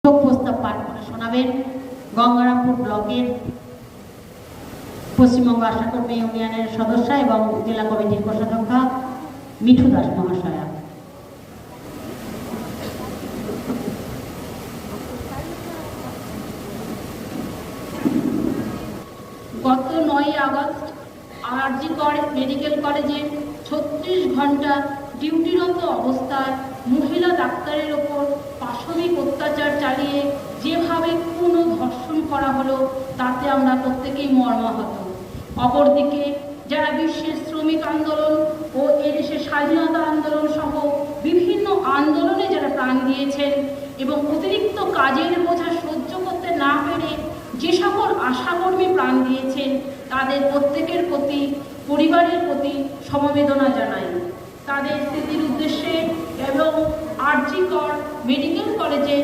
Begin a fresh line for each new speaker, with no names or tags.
প্রস্তাব পাঠ করে শোনাবেন গঙ্গারামপুর ব্লকের পশ্চিমবঙ্গ আশাকর্মী ইউনিয়নের সদস্য এবং জেলা কমিটির কোষাধ্যক্ষা মিঠু দাস মহাশয়া।
গত 9 আগস্ট আরজি মেডিকেল কলেজে 36 ঘন্টা ডিউটিরত অবস্থায় মহিলা ডাক্তারের ওপর পাশবিক অত্যাচার চালিয়ে যেভাবে কোনো ধর্ষণ করা হলো তাতে আমরা প্রত্যেকেই মর্মাহত। অপরদিকে যারা বিশ্বের শ্রমিক আন্দোলন ও এদেশের স্বাধীনতা আন্দোলন সহ বিভিন্ন আন্দোলনে যারা প্রাণ দিয়েছেন এবং অতিরিক্ত কাজের বোঝা সহ্য করতে না পেরে যে সকল আশাকর্মী প্রাণ দিয়েছেন তাদের প্রত্যেকের প্রতি পরিবারের প্রতি সমবেদনা জানাই। তাদের স্মৃতির উদ্দেশ্যে এবং আরজি মেডিকেল কলেজের